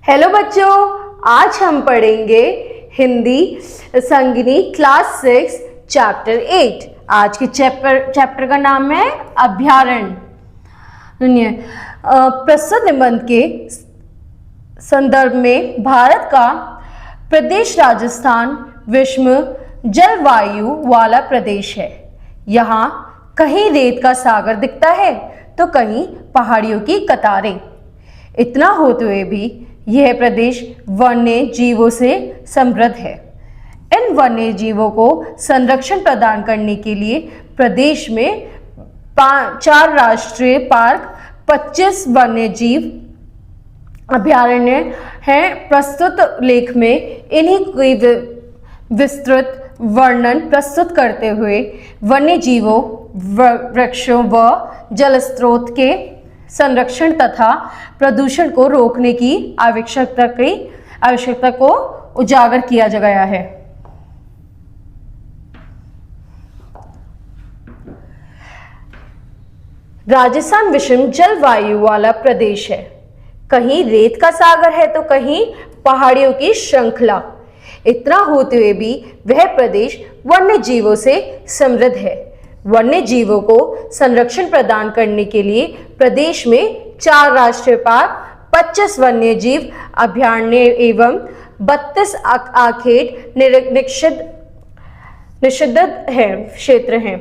Hello बच्चों, आज हम पढ़ेंगे हिंदी संगिनी क्लास 6 चैप्टर 8। आज के चैप्टर का नाम है अभ्यारण्य। सुनिए, प्रस्तुत निबंध के संदर्भ में भारत का प्रदेश राजस्थान विषम जलवायु वाला प्रदेश है। यहाँ कहीं रेत का सागर दिखता है तो कहीं पहाड़ियों की कतारें। इतना होते हुए भी यह प्रदेश वन्य जीवों से समृद्ध है। इन वन्य जीवों को संरक्षण प्रदान करने के लिए प्रदेश में 4 राष्ट्रीय पार्क, 25 वन्य जीव अभयारण्य हैं। प्रस्तुत लेख में इन्हीं की विस्तृत वर्णन प्रस्तुत करते हुए वन्य जीवों, वृक्षों व जलस्रोत के संरक्षण तथा प्रदूषण को रोकने की आवश्यकता को उजागर किया गया है। राजस्थान विषम जलवायु वाला प्रदेश है। कहीं रेत का सागर है तो कहीं पहाड़ियों की श्रृंखला। इतना होते हुए भी वह प्रदेश वन्य जीवों से समृद्ध है। वन्य जीवों को संरक्षण प्रदान करने के लिए प्रदेश में 4 राष्ट्रीय पार्क, 25 वन्य जीव अभयारण्य एवं 32 आखेट निषिद्ध क्षेत्र हैं।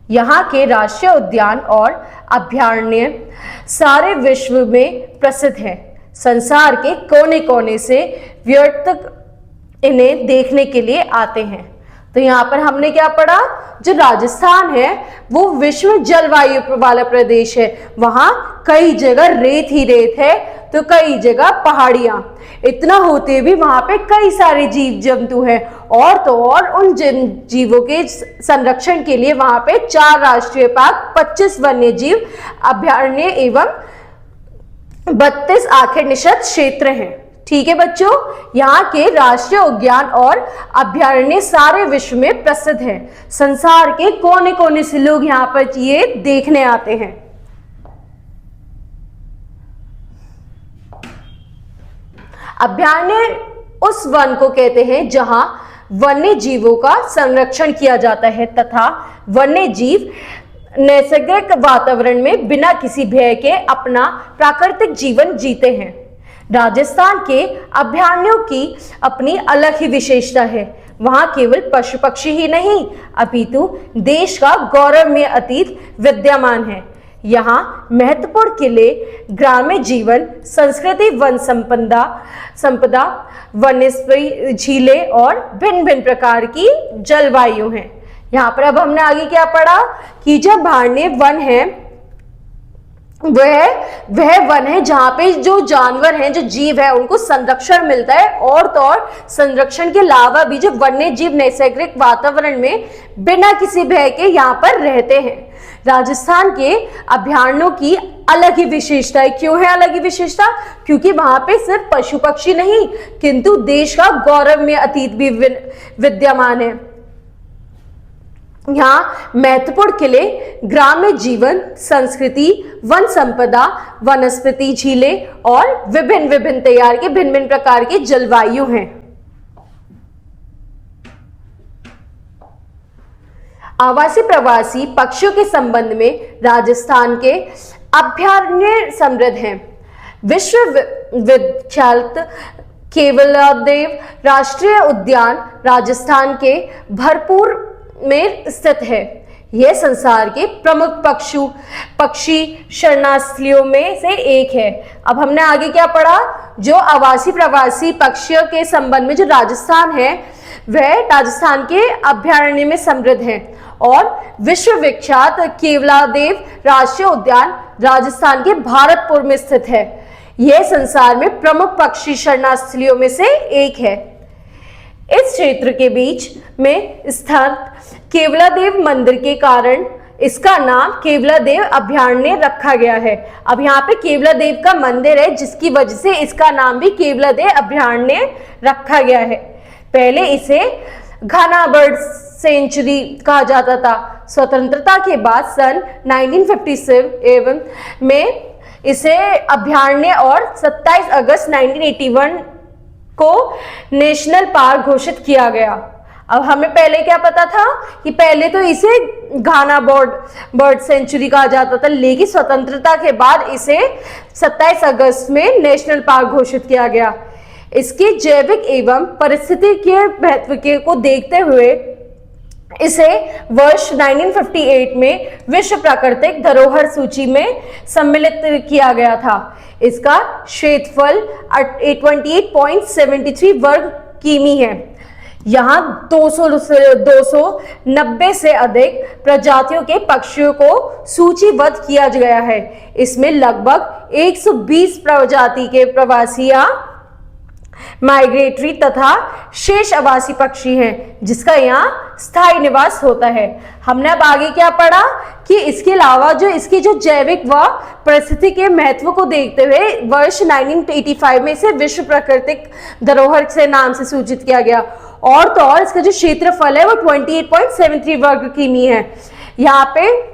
यहाँ के राष्ट्रीय उद्यान और अभयारण्य सारे विश्व में प्रसिद्ध हैं। संसार के कोने कोने से पर्यटक इन्हें देखने के लिए आते हैं। तो यहाँ पर हमने क्या पढ़ा, जो राजस्थान है वो विश्व जलवायु वाला प्रदेश है। वहां कई जगह रेत ही रेत है तो कई जगह पहाड़ियां। इतना होते भी वहां पे कई सारे जीव जंतु हैं और तो और उन जीवों के संरक्षण के लिए वहां पे 4 राष्ट्रीय पार्क, 25 वन्य जीव अभयारण्य एवं 32 आखेट निषिद्ध क्षेत्र हैं। ठीक है बच्चों, यहाँ के राष्ट्रीय उद्यान और अभयारण्य सारे विश्व में प्रसिद्ध हैं। संसार के कोने कोने से लोग यहाँ पर ये देखने आते हैं। अभयारण्य उस वन को कहते हैं जहां वन्य जीवों का संरक्षण किया जाता है तथा वन्य जीव नैसर्गिक वातावरण में बिना किसी भय के अपना प्राकृतिक जीवन जीते हैं। राजस्थान के अभयारण्यों की अपनी अलग ही विशेषता है। वहां केवल पशु पक्षी ही नहीं अपितु देश का गौरवमय अतीत विद्यमान है। यहाँ महत्वपूर्ण किले, ग्रामीण जीवन, संस्कृति, वन संपदा, वन्यस्पति, झीलें और भिन्न भिन्न प्रकार की जलवायु हैं। यहाँ पर अब हमने आगे क्या पढ़ा कि जब अभयारण्य वन है वह वन है जहां पे जो जानवर हैं, जो जीव है, उनको संरक्षण मिलता है और तो और संरक्षण के अलावा भी जो वन्य जीव नैसर्गिक वातावरण में बिना किसी भय के यहाँ पर रहते हैं। राजस्थान के अभयारण्यों की अलग ही विशेषता है। क्यों है अलग ही विशेषता? क्योंकि वहां पे सिर्फ पशु पक्षी नहीं किंतु देश का गौरवमय अतीत भी विद्यमान है। यहाँ महत्वपूर्ण किले, ग्रामीण जीवन, संस्कृति, वन संपदा, वनस्पति, झीलें और विभिन्न भिन्न प्रकार की जलवायु हैं। आवासी प्रवासी पक्षियों के संबंध में राजस्थान के अभयारण्य समृद्ध हैं। विश्व विख्यात केवलादेव राष्ट्रीय उद्यान राजस्थान के भरतपुर में स्थित है। यह संसार के प्रमुख पक्षी शरणार्थियों में से एक है। अब हमने आगे क्या पढ़ा, जो आवासी प्रवासी पक्षियों के संबंध में जो राजस्थान है वह राजस्थान के अभयारण्य में समृद्ध है और विश्व विख्यात केवलादेव राष्ट्रीय उद्यान राजस्थान के भरतपुर में स्थित है। यह संसार में प्रमुख पक्षी शरणार्थियों में से एक है। इस क्षेत्र के बीच में स्थित केवलादेव मंदिर के कारण इसका नाम केवलादेव अभयारण्य रखा गया है। अब यहाँ पे केवलादेव का मंदिर है जिसकी वजह से इसका नाम भी केवलादेव अभयारण्य रखा गया है। पहले इसे घना बर्ड सेंचुरी कहा जाता था। स्वतंत्रता के बाद सन 1957 में इसे अभयारण्य और 27 अगस्त 1981 को नेशनल पार्क घोषित किया गया। अब हमें पहले क्या पता था कि पहले तो इसे घाना बर्ड सेंचुरी कहा जाता था, लेकिन स्वतंत्रता के बाद इसे 27 अगस्त में नेशनल पार्क घोषित किया गया। इसके जैविक एवं पारिस्थितिकीय महत्व को देखते हुए इसे वर्ष 1958 में विश्व प्राकृतिक धरोहर सूची में सम्मिलित किया गया था। इसका क्षेत्रफल 28.73 वर्ग किमी है। यहाँ 290 से अधिक प्रजातियों के पक्षियों को सूचीबद्ध किया गया है। इसमें लगभग 120 प्रजाति के प्रवासी या माइग्रेटरी तथा शेष आवासी पक्षी हैं, जिसका यहाँ स्थायी निवास होता है। हमने अब आगे क्या पढ़ा कि इसके अलावा इसकी जो जैविक व परिस्थिति के महत्व को देखते हुए वर्ष 1985 में इसे विश्व प्राकृतिक धरोहर से नाम से सूचित किया गया। और तो और इसका जो क्षेत्रफल है वो 28.73 वर्ग किमी है। यहाँ पे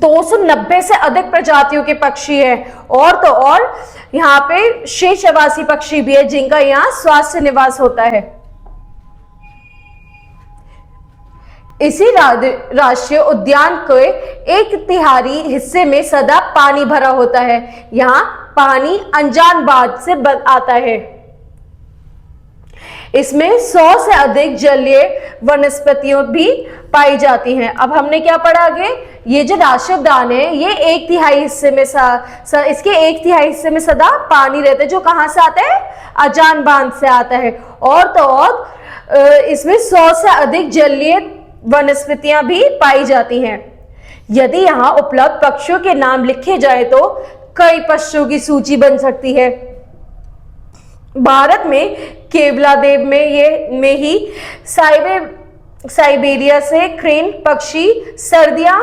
290 से अधिक प्रजातियों के पक्षी हैं और तो और यहाँ पे शेष आवासी पक्षी भी है, जिनका यहाँ स्वास्थ्य निवास होता है। इसी राष्ट्रीय उद्यान के 1/3 हिस्से में सदा पानी भरा होता है। यहाँ पानी अनजान बांध से आता है। इसमें 100 से अधिक जलीय वनस्पतियों भी पाई जाती हैं। अब हमने क्या पढ़ा आगे, ये जो राष्ट्रीय उद्यान है ये 1/3 हिस्से में इसके 1/3 हिस्से में सदा पानी रहता है, जो कहां से आता है, अजान बांध से आता है। और तो और इसमें 100 से अधिक जलीय वनस्पतियां भी पाई जाती हैं। यदि यहाँ उपलब्ध पक्षियों के नाम लिखे जाए तो कई पक्षियों की सूची बन सकती है। भारत में केवलादेव में ही साइबेरिया से क्रेन पक्षी सर्दियां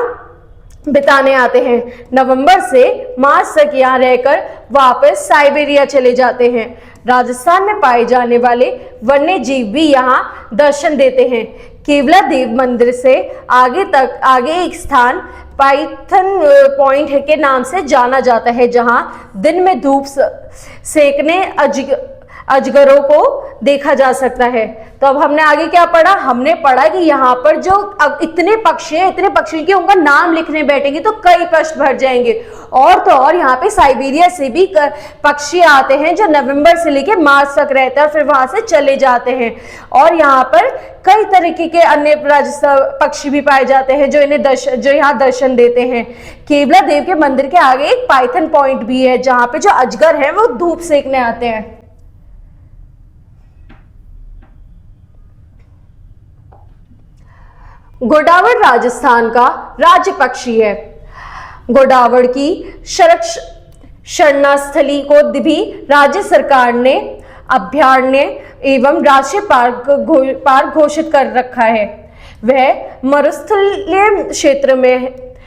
बिताने आते हैं। नवंबर से मार्च तक यहाँ रहकर वापस साइबेरिया चले जाते हैं। राजस्थान में पाए जाने वाले वन्य जीव भी यहाँ दर्शन देते हैं। केवलादेव मंदिर से आगे एक स्थान पाइथन पॉइंट के नाम से जाना जाता है, जहां दिन में धूप सेकने अजगरों को देखा जा सकता है। तो अब हमने आगे क्या पढ़ा, हमने पढ़ा कि यहाँ पर जो अब इतने पक्षी हैं, इतने पक्षी के उनका नाम लिखने बैठेंगे तो कई पृष्ठ भर जाएंगे। और तो और यहाँ पे साइबेरिया से भी पक्षी आते हैं जो नवंबर से लेकर मार्च तक रहते हैं और फिर वहां से चले जाते हैं। और यहाँ पर कई तरीके के अन्य पक्षी भी पाए जाते हैं जो यहाँ दर्शन देते हैं। केवला देव के मंदिर के आगे एक पाइथन पॉइंट भी है, जहाँ पे जो अजगर है वो धूप सेकने आते हैं। गोडावड़ राजस्थान का राज्य पक्षी है। गोडावड़ की शरणास्थली को भी राज्य सरकार ने अभयारण्य एवं राष्ट्रीय पार्क घोषित कर रखा है। वह मरुस्थलीय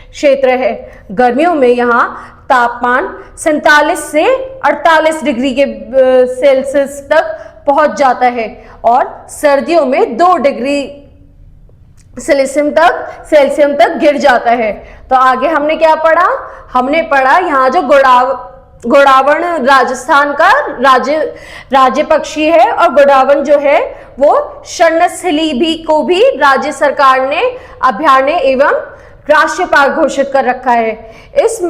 क्षेत्र है। गर्मियों में यहाँ तापमान 47 से 48 डिग्री के सेल्सियस तक पहुंच जाता है और सर्दियों में 2 डिग्री सेल्सियम तक गिर जाता है। तो आगे हमने क्या पढ़ा, हमने पढ़ा यहाँ जो गोडावण राजस्थान का राज्य पक्षी है और गोडावण जो है वो शरणास्थली को भी राज्य सरकार ने अभयारण्य एवं राष्ट्रीय पार्क घोषित कर रखा है। इस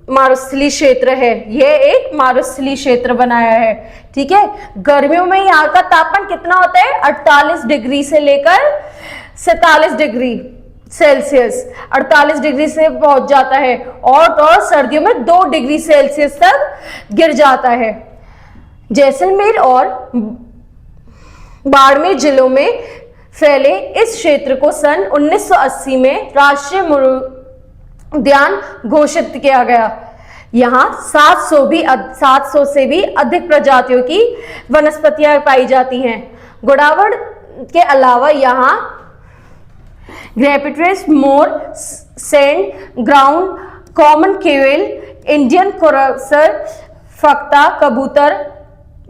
मारुस्थली क्षेत्र है, यह एक मारुस्थली क्षेत्र बनाया है। ठीक है, गर्मियों में यहाँ का तापमान कितना होता है, 48 डिग्री से लेकर 47 डिग्री सेल्सियस, 48 डिग्री से पहुंच जाता है और तो सर्दियों में 2 डिग्री सेल्सियस तक गिर जाता है। जैसलमेर और बाड़मेर जिलों में फैले इस क्षेत्र को सन 1980 में राष्ट्रीय उद्यान घोषित किया गया। यहाँ 700 से भी अधिक प्रजातियों की वनस्पतियां पाई जाती हैं। गोडावड़ के अलावा यहाँ ग्रेपिट्रेस, मोर, sandgrouse, common quail, Indian courser, फक्ता कबूतर,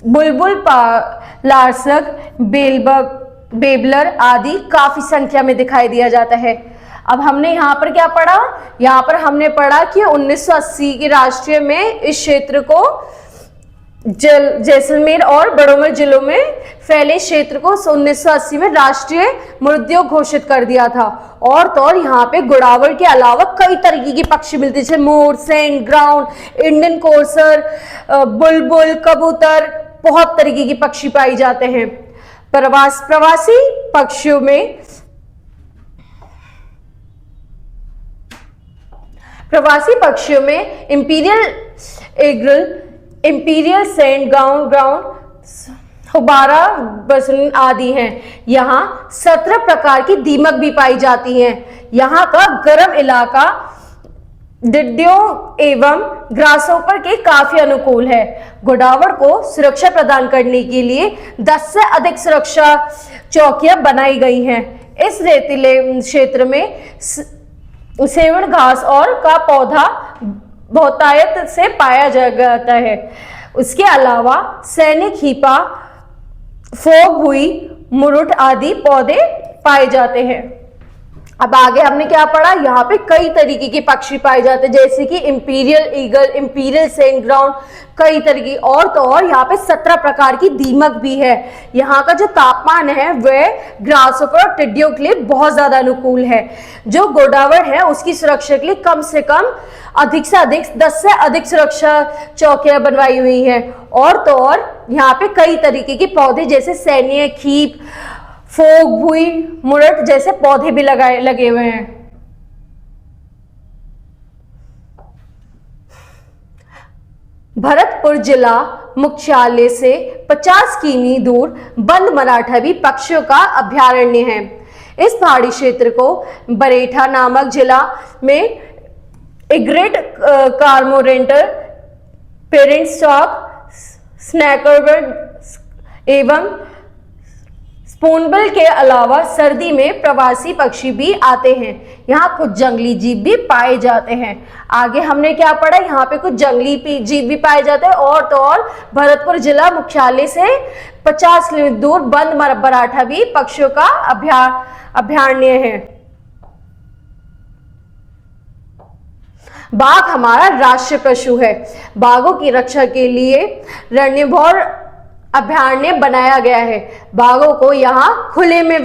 बुलबुल, लार्सक, बेबलर आदि काफी संख्या में दिखाई दिया जाता है। अब हमने यहाँ पर क्या पढ़ा, यहाँ पर हमने पढ़ा कि 1980 के राष्ट्रीय में इस क्षेत्र को जैसलमेर और बड़ौमर जिलों में फैले क्षेत्र को 1980 में राष्ट्रीय मृद्योग घोषित कर दिया था। और तो और यहाँ पे गोडावड़ के अलावा कई तरीके के पक्षी मिलते हैं, जैसे मोर, सेंट ग्राउंड, इंडियन कोर्सर, बुलबुल, कबूतर, बहुत तरीके के पक्षी पाए जाते हैं। प्रवासी पक्षियों में imperial eagle, imperial sandgrouse, houbara बसन आदि हैं। यहाँ 17 प्रकार की दीमक भी पाई जाती हैं। यहाँ का गर्म इलाका टिड्डियों एवं ग्रासहोपर के काफी अनुकूल है। गोडावड़ को सुरक्षा प्रदान करने के लिए 10 से अधिक सुरक्षा चौकियां बनाई गई हैं। इस रेतीले क्षेत्र में सेवण घास और का पौधा बहुतायत से पाया जाता है। उसके अलावा सैनिक हीपा, फोग हुई, मुरुट आदि पौधे पाए जाते हैं। अब आगे हमने क्या पढ़ा, यहाँ पे कई तरीके के पक्षी पाए जाते हैं, जैसे कि imperial eagle, imperial sandgrouse, कई तरीके। और तो और यहाँ पे 17 प्रकार की दीमक भी है। यहाँ का जो तापमान है वह ग्रासहोपर और टिड्डियों के लिए बहुत ज्यादा अनुकूल है। जो गोडावड़ है उसकी सुरक्षा के लिए कम से कम अधिक से अधिक 10 से अधिक सुरक्षा चौकियां बनवाई हुई है। और तो और यहाँ पे कई तरीके के पौधे जैसे सैन्य खीप, फोग भुई, मुरट जैसे पौधे भी लगे हुए हैं। भरतपुर जिला मुख्यालय से 50 किमी दूर बंद मराठा भी पक्षियों का अभयारण्य है। इस पहाड़ी क्षेत्र को बरेठा नामक जिला में इग्रेट कार्मोरेंटर, पेरेंट स्टॉक, स्नैकरबर्ड एवं स्पूनबिल के अलावा सर्दी में प्रवासी पक्षी भी आते हैं। यहाँ कुछ जंगली जीव भी पाए जाते हैं। आगे हमने क्या पढ़ा, यहाँ पे कुछ जंगली जीव भी पाए जाते हैं। और तो और भरतपुर जिला मुख्यालय से 50 किलोमीटर दूर बंद मराठा भी पक्षियों का अभयारण्य है। बाघ हमारा राष्ट्रीय पशु है। बाघों की रक्षा के लिए रणनीभौर अभयारण्य बनाया गया है। बाघों को यहाँ खुले में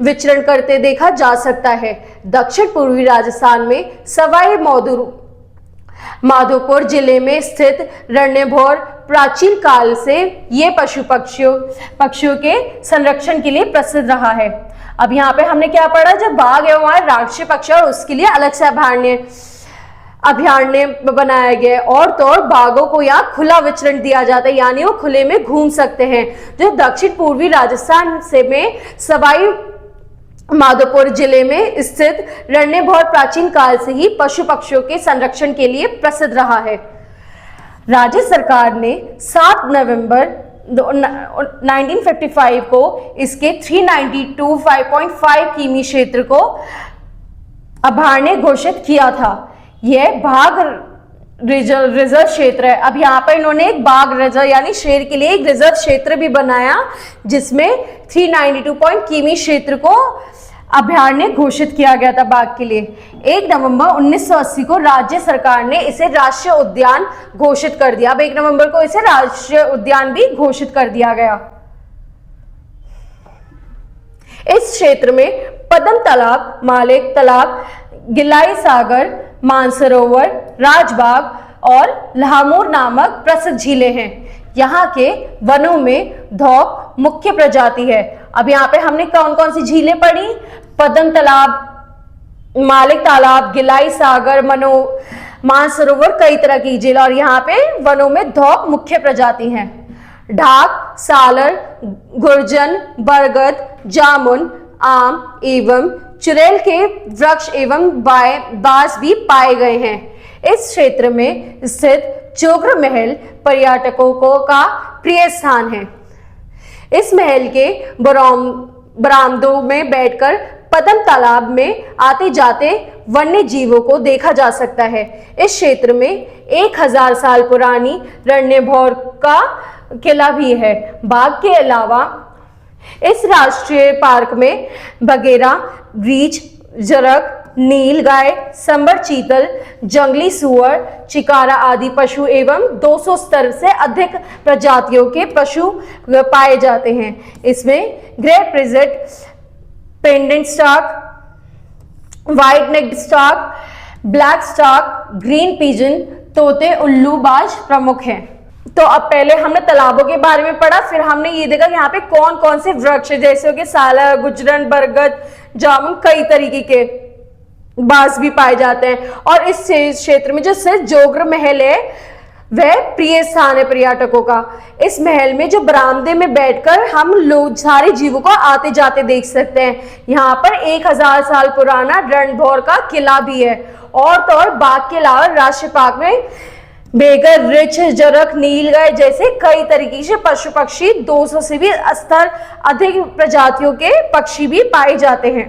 विचरण करते देखा जा सकता है। दक्षिण पूर्वी राजस्थान में सवाई माधोपुर जिले में स्थित रणनीभौर प्राचीन काल से ये पक्षियों के संरक्षण के लिए प्रसिद्ध रहा है। अब यहाँ पे हमने क्या पढ़ा, जब बाघ है हमारे राष्ट्रीय पक्षी और उसके लिए अलग से अभयारण्य बनाया गया। और तो और बाघों को यहाँ खुला विचरण दिया जाता है, यानी वो खुले में घूम सकते हैं। जो दक्षिण पूर्वी राजस्थान से में सवाई माधोपुर जिले में स्थित रणनीभौर प्राचीन काल से ही पशु पक्षियों के संरक्षण के लिए प्रसिद्ध रहा है। राज्य सरकार ने 7 नवंबर 1955 को इसके 392.5 किमी क्षेत्र को अभयारण्य घोषित किया था। यह बाघ रिजर्व क्षेत्र है। अब यहाँ पर इन्होंने एक बाघ रिजर्व यानी शेर के लिए एक रिजर्व क्षेत्र भी बनाया, जिसमें 392 किमी क्षेत्र को अभयारण्य घोषित किया गया था बाघ के लिए। 1 नवंबर 1980 को राज्य सरकार ने इसे राष्ट्रीय उद्यान घोषित कर दिया। अब 1 नवंबर को इसे राष्ट्रीय उद्यान भी घोषित कर दिया गया। इस क्षेत्र में पद्म तालाब, मालिक तालाब, गिलाई सागर, मानसरोवर, राजबाग और लाहमूर नामक प्रसिद्ध झीलें हैं। यहाँ के वनों में धौक मुख्य प्रजाति है। अब यहाँ पे हमने कौन कौन सी झीलें पढ़ी, पद्म तालाब, मालिक तालाब, गिलाई सागर, मानसरोवर, कई तरह की झील। और यहाँ पे वनों में धौक मुख्य प्रजाति हैं। ढाक, सालर, गुर्जन, बरगद, जामुन, आम एवं चुड़ैल के वृक्ष एवं बांस भी पाए गए हैं। इस क्षेत्र में स्थित चोगर महल पर्यटकों का प्रिय स्थान है। इस महल के बरामदों में बैठकर पद्म तालाब में आते जाते वन्य जीवों को देखा जा सकता है। इस क्षेत्र में 1000 साल पुरानी रणनीभौर का किला भी है। बाघ के अलावा इस राष्ट्रीय पार्क में बगेरा, रीछ, जरक, नील गाय, सांबर चीतल, जंगली सुअर, चिकारा आदि पशु एवं 270 से अधिक प्रजातियों के पशु पाए जाते हैं। इसमें grey partridge, painted stork, white necked stork, black stork, green pigeon, तोते, उल्लू बाज प्रमुख हैं। तो अब पहले हमने तालाबों के बारे में पढ़ा, फिर हमने ये देखा कि यहाँ पे कौन कौन से वृक्ष जैसे हो गए साला, गुजरन, बरगद, जामुन, कई तरीके के बांस भी पाए जाते हैं। और इस क्षेत्र में जो सिर्फ जोग्र महल है वह प्रिय स्थान है पर्यटकों का। इस महल में जो बरामदे में बैठकर हम लोग सारे जीवों को आते जाते देख सकते हैं। यहाँ पर 1000 साल पुराना रणभौर का किला भी है। और तो और बाघ के अलावा राष्ट्रीय पार्क में बेगर, रिछ, जरक, नीलगाय जैसे कई तरीके से पशु पक्षी 200 से भी अधिक प्रजातियों के पक्षी भी पाए जाते हैं,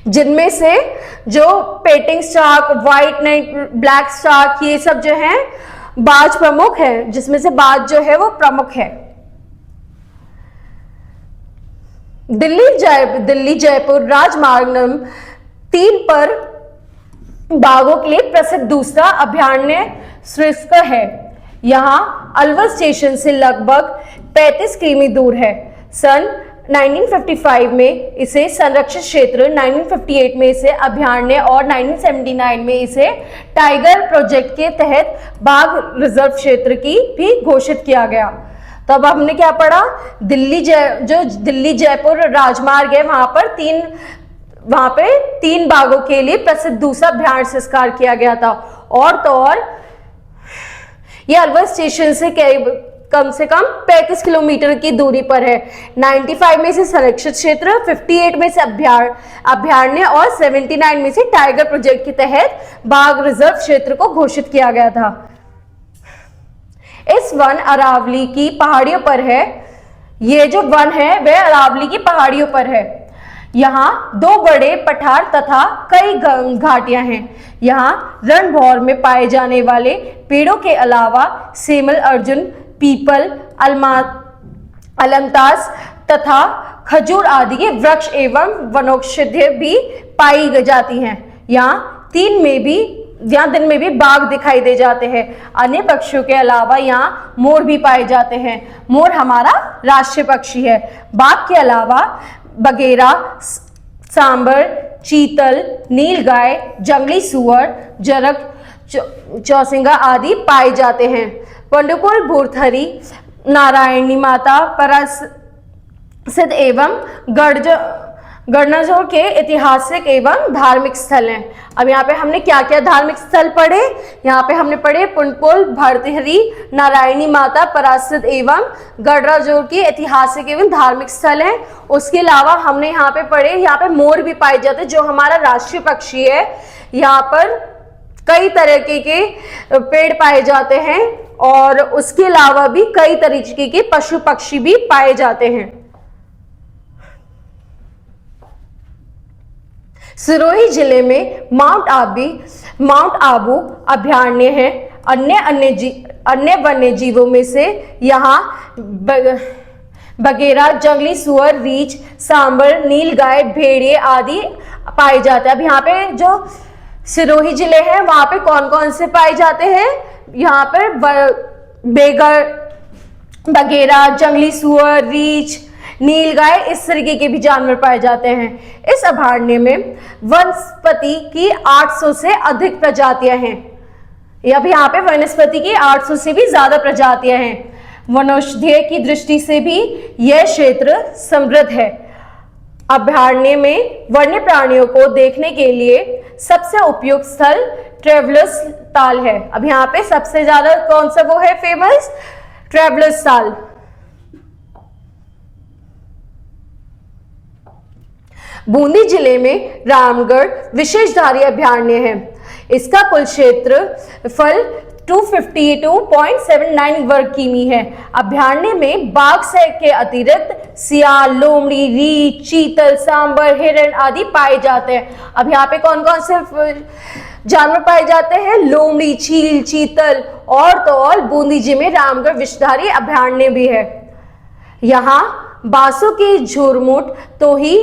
जिनमें से जो पेटिंग स्टार्क, व्हाइट नेक, ब्लैक स्टार्क, ये सब जो है बाज प्रमुख है, जिसमें से बाज जो है वो प्रमुख है। दिल्ली जयपुर राजमार्ग नंबर 3 पर बाघों के लिए प्रसिद्ध दूसरा अभयारण्य सृष्क है। यहाँ अलवर स्टेशन से लगभग 35 किमी दूर है। सन 1955 में इसे संरक्षित क्षेत्र, 1958 में इसे अभयारण्य और 1979 में इसे टाइगर प्रोजेक्ट के तहत बाघ रिजर्व क्षेत्र की भी घोषित किया गया। तो अब हमने क्या पढ़ा, दिल्ली जयपुर राजमार्ग है, वहां पे 3 बाघों के लिए प्रसिद्ध दूसरा अभयारण्य संस्कार किया गया था। और तो और ये अलवर स्टेशन से कम से कम 35 किलोमीटर की दूरी पर है। 95 में से संरक्षित क्षेत्र, 58 में से अभयारण्य और 79 में से टाइगर प्रोजेक्ट के तहत बाघ रिजर्व क्षेत्र को घोषित किया गया था। इस वन अरावली की पहाड़ियों पर है। ये जो वन है वह अरावली की पहाड़ियों पर है। यहाँ 2 बड़े पठार तथा कई घाटियां हैं। यहाँ रणभौर में पाए जाने वाले पेड़ों के अलावा सेमल, अर्जुन, पीपल, अलमतास तथा खजूर आदि के वृक्ष एवं वनौषधि भी पाई जाती हैं। यहाँ दिन में भी बाघ दिखाई दे जाते हैं। अन्य पक्षियों के अलावा यहाँ मोर भी पाए जाते हैं। मोर हमारा राष्ट्रीय पक्षी है। बाघ के अलावा बगेरा, सांबर, चीतल, नीलगाय, जंगली सुअर, जरक, चौसिंगा आदि पाए जाते हैं। पंडुपुर भूरथरी नारायणी माता प्रसिद्ध एवं गणजोर के ऐतिहासिक एवं धार्मिक स्थल हैं। अब यहाँ पे हमने क्या क्या धार्मिक स्थल पढ़े, यहाँ पे हमने पढ़े पुंडपुर भर्तृहरि नारायणी माता प्रसिद्ध एवं गणजोर की ऐतिहासिक एवं धार्मिक स्थल हैं। उसके अलावा हमने यहाँ पे पढ़े, यहाँ पे मोर भी पाए जाते हैं जो हमारा राष्ट्रीय पक्षी है। यहाँ पर कई तरह के पेड़ पाए जाते हैं और उसके अलावा भी कई तरीके के पशु पक्षी भी पाए जाते हैं। सिरोही जिले में माउंट आबू अभयारण्य है। अन्य वन्य जीवों में से यहाँ बगेरा, जंगली सुअर, रीछ, सांबर, नीलगाय, भेड़िए आदि पाए जाते हैं। अब यहाँ पे जो सिरोही जिले हैं वहां पे कौन कौन से पाए जाते हैं, यहाँ पर बगेरा, जंगली सुअर, रीछ, नीलगाय इस तरीके के भी जानवर पाए जाते हैं। इस अभयारण्य में वनस्पति की 800 से अधिक प्रजातियां हैं। अब यहाँ पे वनस्पति की 800 से भी ज्यादा प्रजातियां हैं। वनौषधीय की दृष्टि से भी यह क्षेत्र समृद्ध है। अभयारण्य में वन्य प्राणियों को देखने के लिए सबसे उपयुक्त स्थल ट्रेवलर्स ताल है। अब यहाँ पे सबसे ज्यादा कौन सा वो है फेमस, ट्रेवलर्स ताल। बूंदी जिले में रामगढ़ विशेषधारी अभयारण्य है। इसका कुल क्षेत्रफल 252.79 वर्ग किमी है। अभयारण्य में बाघ से के अतिरिक्त सियाल, लोमड़ी, रीछ, चीतल, सांबर, हिरण आदि पाए जाते हैं। अब यहाँ पे कौन कौन से जानवर पाए जाते हैं, लोमड़ी, चील, चीतल और तो और बूंदी जिले में रामगढ़ विषधारी अभयारण्य भी है। यहाँ बांसों की झुरमुट तो ही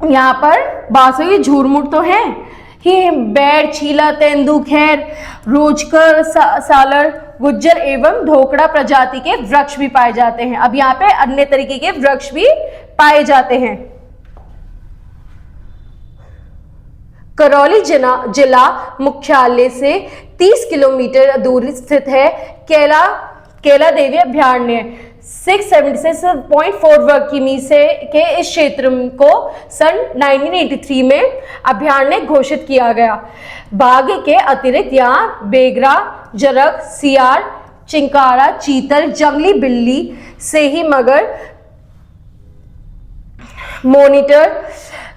यहाँ पर बांसुरी झूरमुट तो है ही, बैर, चीला, तेंदू, खैर, रोजकर, सालर, गुज्जर एवं ढोकड़ा प्रजाति के वृक्ष भी पाए जाते हैं। अब यहाँ पे अन्य तरीके के वृक्ष भी पाए जाते हैं। करौली जिला मुख्यालय से 30 किलोमीटर दूर स्थित है कैला देवी अभयारण्य। 676.4 वर्ग किमी के इस क्षेत्र को सन 1983 में अभयारण्य घोषित किया गया। बाघ के अतिरिक्त यहाँ बेगरा, जरग, सियार, चिंकारा, चीतल, जंगली बिल्ली, सेही मगर, मॉनिटर,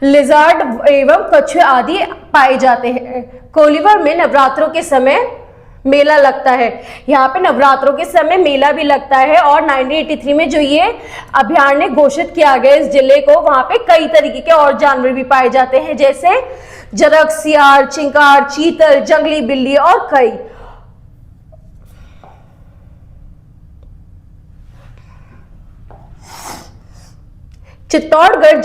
लिजार्ड एवं कछुए आदि पाए जाते हैं। कोलीवर में नवरात्रों के समय मेला लगता है। यहाँ पे नवरात्रों के समय मेला भी लगता है और 1983 में जो ये अभयारण्य घोषित किया गया इस जिले को, वहां पे कई तरीके के और जानवर भी पाए जाते हैं, जैसे जरग, सियार, चिंकार, चीतल, जंगली बिल्ली और कई। चित्तौड़गढ़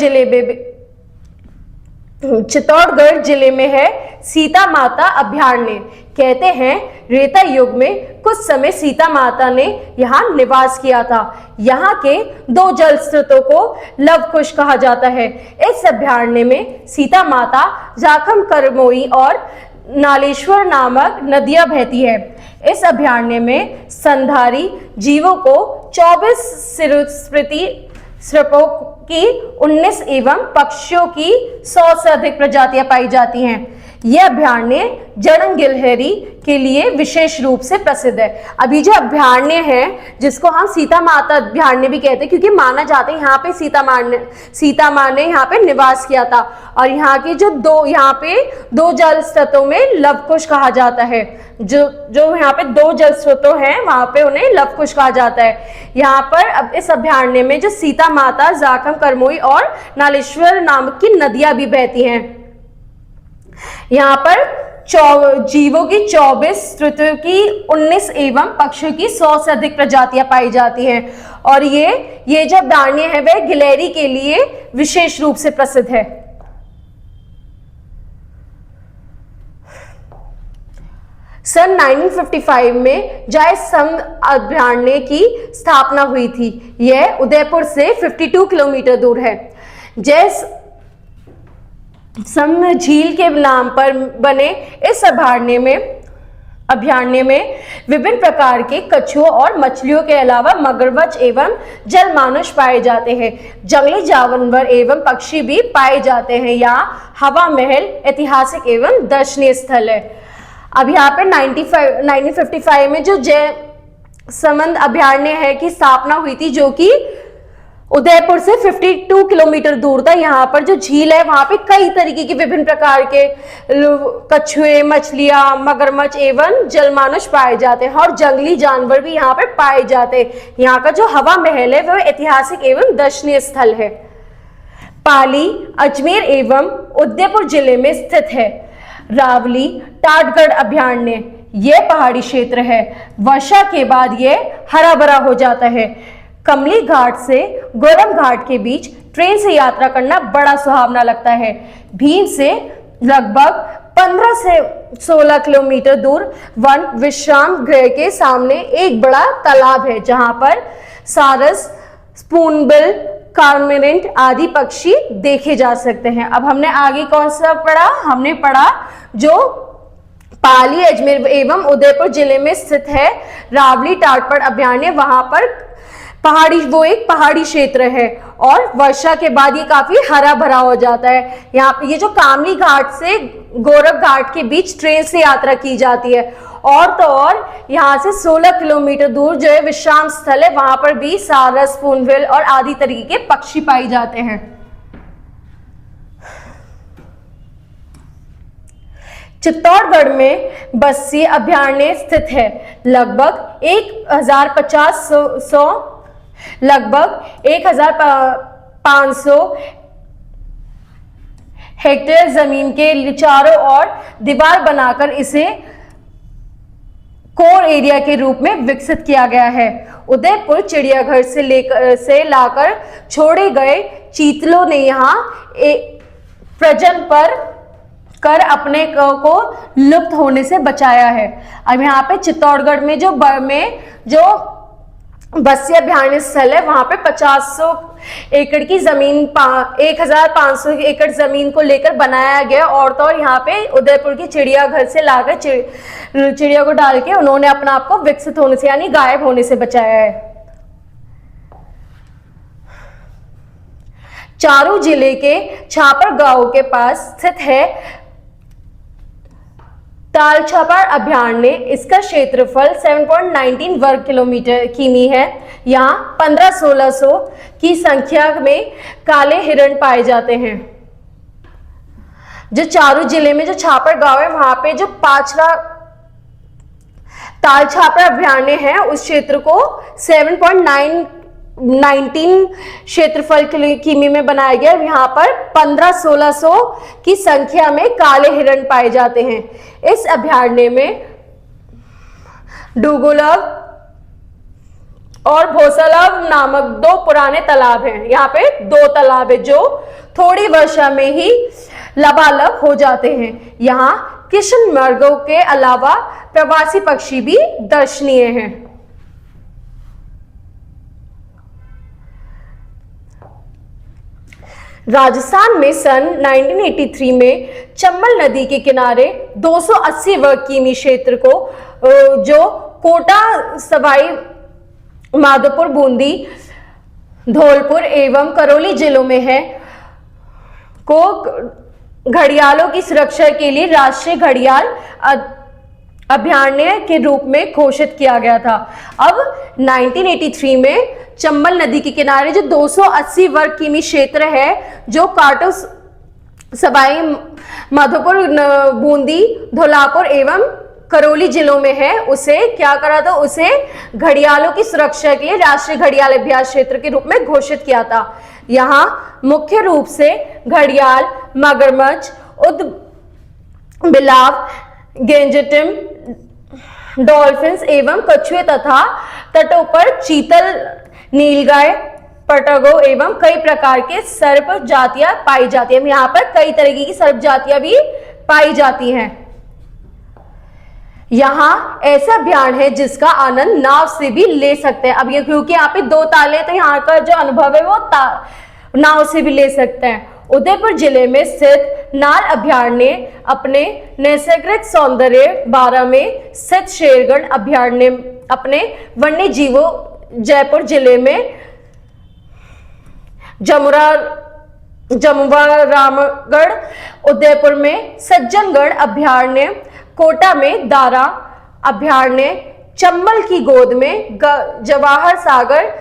जिले में है सीता माता अभयारण्य। कहते हैं रेता युग में कुछ समय सीता माता ने यहाँ निवास किया था। यहाँ के 2 जल स्रोतों को लवकुश कहा जाता है। इस अभयारण्य में सीता माता, जाखम, करमोई और नालेश्वर नामक नदियां बहती है। इस अभयारण्य में स्तनधारी जीवों को 24 सरीसृपों की 19 एवं पक्षियों की 100 से अधिक प्रजातियां पाई जाती हैं। यह अभयारण्य जड़न गिलहरी के लिए विशेष रूप से प्रसिद्ध है। अभी जो अभयारण्य है जिसको हम सीता माता अभयारण्य भी कहते हैं, क्योंकि माना जाता है यहाँ पे सीता माँ ने यहाँ पे निवास किया था। और यहाँ के जो यहाँ पे 2 जल स्रोतों में लवकुश कहा जाता है। जो यहाँ पे 2 जल स्रोतों हैं वहां पे उन्हें लवकुश कहा जाता है। यहाँ पर अब इस अभयारण्य में जो सीता माता, जाखम, करमोई और नालेश्वर नामक की नदियां भी बहती हैं। यहाँ पर जीवों की 24, ऋतु की 19 एवं पक्षियों की 100 से अधिक प्रजातियां पाई जाती हैं। और ये जो अभयारण्य है वह गिलहरी के लिए विशेष रूप से प्रसिद्ध है। सन 1955 में जायसमंद अभयारण्य की स्थापना हुई थी। यह उदयपुर से 52 किलोमीटर दूर है। जयसमंद झील के नाम पर बने इस अभयारण्य में विभिन्न प्रकार के कछुओं और मछलियों के अलावा मगरमच्छ एवं जलमानुष पाए जाते हैं। जंगली जानवर एवं पक्षी भी पाए जाते हैं। यहाँ हवा महल ऐतिहासिक एवं दर्शनीय स्थल है। अब यहाँ पे 1955 में जो जयसमंद अभयारण्य है की स्थापना हुई थी, जो कि उदयपुर से 52 किलोमीटर दूर था। यहाँ पर जो झील है वहां पे कई तरीके के विभिन्न प्रकार के कछुए, मछलियां, मगरमच्छ एवं जलमानुष पाए जाते हैं और जंगली जानवर भी यहाँ पे पाए जाते हैं। यहाँ का जो हवा महल है वह ऐतिहासिक एवं दर्शनीय स्थल है। पाली, अजमेर एवं उदयपुर जिले में स्थित है। रावली टाटगढ़ अभयारण्य यह पहाड़ी क्षेत्र है। वर्षा के बाद यह हरा भरा हो जाता है। कमली घाट से गोरम घाट के बीच ट्रेन से यात्रा करना बड़ा सुहावना लगता है। भीम से लगभग 15 से 16 किलोमीटर दूर वन विश्राम गृह के सामने एक बड़ा तालाब है, जहां पर सारस, स्पूनबिल, कार्मोरेंट आदि पक्षी देखे जा सकते हैं। अब हमने आगे कौन सा पढ़ा? हमने पढ़ा जो पाली, अजमेर एवं उदयपुर जिले में स्थित है रावली टाटगढ़ अभयारण्य। वहां पर वो एक पहाड़ी क्षेत्र है और वर्षा के बाद ये काफी हरा भरा हो जाता है। यहाँ पे ये जो कामली घाट से गोरख घाट के बीच ट्रेन से यात्रा की जाती है। और तो और यहाँ से 16 किलोमीटर दूर जो है विश्राम स्थल है, वहां पर भी सारस, स्पूनबिल और आदि तरीके के पक्षी पाए जाते हैं। चित्तौड़गढ़ में बस्सी अभयारण्य स्थित है। लगभग 1500 हेक्टेयर जमीन के चारों ओर दीवार बनाकर इसे कोर एरिया के रूप में विकसित किया गया है। उदयपुर चिड़ियाघर से लाकर छोड़े गए चीतलों ने यहाँ प्रजनन पर कर अपने को लुप्त होने से बचाया है। अब यहाँ पे चित्तौड़गढ़ में जो बस्सी अभ्यारण्य स्थल है वहां पे 500 एकड़ की जमीन 1500 एकड़ जमीन को लेकर बनाया गया। और तो और यहाँ पे उदयपुर की चिड़ियाघर से लाकर चिड़िया को डाल के उन्होंने अपना आप को विकसित होने से यानी गायब होने से बचाया है। चारू जिले के छापर गांव के पास स्थित है तालछापर अभयारण्य। इसका क्षेत्रफल 7.19 वर्ग किलोमीटर किमी है। यहाँ 1500-1600 की संख्या में काले हिरण पाए जाते हैं। जो चारू जिले में जो छापर गांव है वहां पे जो पाचड़ा तालछापर अभयारण्य है उस क्षेत्र को 7.19 क्षेत्रफल किमी में बनाया गया। यहाँ पर 1500-1600 की संख्या में काले हिरण पाए जाते हैं। इस अभयारण्य में डुगुलव और भोसलव नामक 2 पुराने तालाब हैं। यहाँ पे 2 तालाब है जो थोड़ी वर्षा में ही लबालब हो जाते हैं। यहाँ कृष्ण मृगों के अलावा प्रवासी पक्षी भी दर्शनीय हैं। राजस्थान में सन 1983 में चंबल नदी के किनारे 280 वर्ग किमी क्षेत्र को जो कोटा, सवाई माधोपुर, बूंदी, धौलपुर एवं करौली जिलों में है को घड़ियालों की सुरक्षा के लिए राष्ट्रीय घड़ियाल अभयारण्य के रूप में घोषित किया गया था। अब 1983 में चंबल नदी के किनारे जो 280 वर्ग किमी क्षेत्र है जो काटो, सवाई माधोपुर, बूंदी, धौलापुर एवं करौली जिलों में है, उसे क्या करा था, उसे घड़ियालों की सुरक्षा के लिए राष्ट्रीय घड़ियाल अभ्यास क्षेत्र के रूप में घोषित किया था। यहाँ मुख्य रूप से घड़ियाल, मगरमच्छ, बिलाव, गेंजटिम, डॉल्फिन्स एवं कछुए तथा तटों पर चीतल, नीलगाय, पटगो एवं कई प्रकार के सर्प जातियां पाई जाती हैं। यहाँ पर कई तरीके की सर्प जातियां भी पाई जाती हैं। यहाँ ऐसा अभयारण्य है जिसका आनंद नाव से भी ले सकते हैं। अब ये क्योंकि यहाँ पे 2 ताले हैं तो यहाँ का जो अनुभव है वो नाव से भी ले सकते हैं। उदयपुर जिले में स्थित नाल अभयारण्य अपने नैसर्गिक सौंदर्य, 12 में स्थित शेरगढ़ अभयारण्य अपने वन्य जीवों, जयपुर जिले में जमुआरामगढ़, उदयपुर में सज्जनगढ़ अभयारण्य, कोटा में दारा अभयारण्य, चंबल की गोद में जवाहर सागर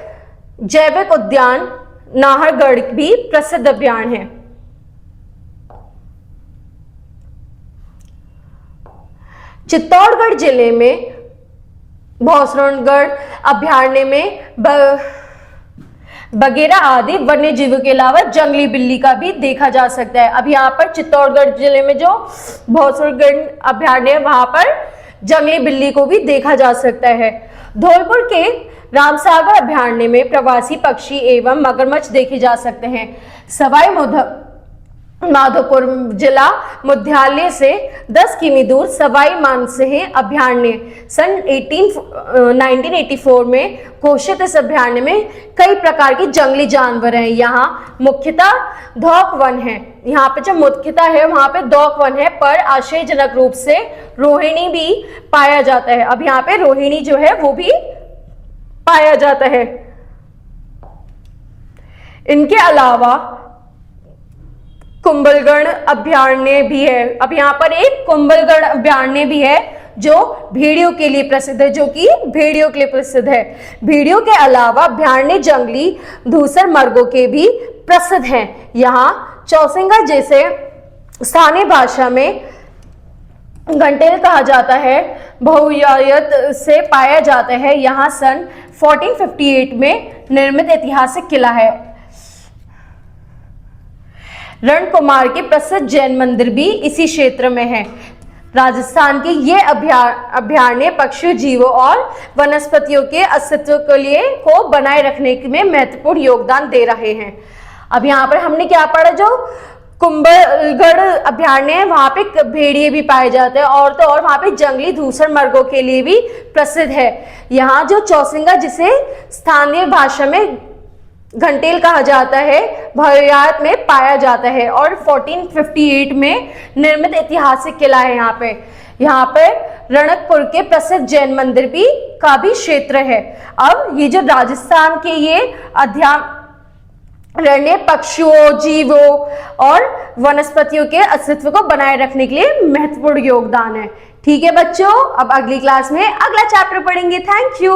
जैविक उद्यान, नाहरगढ़ भी प्रसिद्ध अभयारण्य है। चित्तौड़गढ़ जिले में भौसरणगढ़ अभयारण्य में बगेरा आदि वन्य जीवों के अलावा जंगली बिल्ली का भी देखा जा सकता है। अब यहाँ पर चित्तौड़गढ़ जिले में जो भौसरणगढ़ अभयारण्य है वहां पर जंगली बिल्ली को भी देखा जा सकता है। धौलपुर के रामसागर अभयारण्य में प्रवासी पक्षी एवं मगरमच्छ देखे जा सकते हैं। सवाई माधोपुर जिला मुख्यालय से 10 किमी दूर सवाई मानसिंह अभयारण्य सन 1984 में घोषित। इस अभयारण्य में कई प्रकार के जंगली जानवर हैं। यहाँ मुख्यतः दौक वन है। यहाँ पे जो मुख्यतः है वहां पे दौक वन है, पर आश्चर्यजनक रूप से रोहिणी भी पाया जाता है। अब यहाँ पे रोहिणी जो है वो भी पाया जाता है। इनके अलावा कुंभलगढ़ अभयारण्य भी है। अब यहाँ पर एक कुंभलगढ़ अभयारण्य भी है जो भेड़ियों के लिए प्रसिद्ध है, भेड़ियों के अलावा अभयारण्य जंगली धूसर मर्गों के भी प्रसिद्ध हैं। यहाँ चौसिंगा जैसे स्थानीय भाषा में घंटेल कहा जाता है, बहुयायत से पाया जाता है। यहाँ सन 1458 में निर्मित ऐतिहासिक किला है। रणकुमार के प्रसिद्ध जैन मंदिर भी इसी क्षेत्र में है। राजस्थान के ये अभयारण्य पक्षियों, जीवों और वनस्पतियों के अस्तित्व के लिए को बनाए रखने में महत्वपूर्ण योगदान दे रहे हैं। अब यहाँ पर हमने क्या पढ़ा, जो कुंभलगढ़ अभयारण्य है, वहां पे भेड़िए भी पाए जाते हैं, और तो और वहां पे जंगली धूसर मृगों के लिए भी प्रसिद्ध है। यहाँ जो चौसिंगा, जिसे स्थानीय भाषा में घंटेल कहा जाता है, भारत में पाया जाता है और 1458 में निर्मित ऐतिहासिक किला है। यहाँ पे रणकपुर के प्रसिद्ध जैन मंदिर भी का भी क्षेत्र है। अब ये जो राजस्थान के ये अभयारण्य पक्षियों, जीवों और वनस्पतियों के अस्तित्व को बनाए रखने के लिए महत्वपूर्ण योगदान है। ठीक है बच्चों, अब अगली क्लास में अगला चैप्टर पढ़ेंगे। Thank you.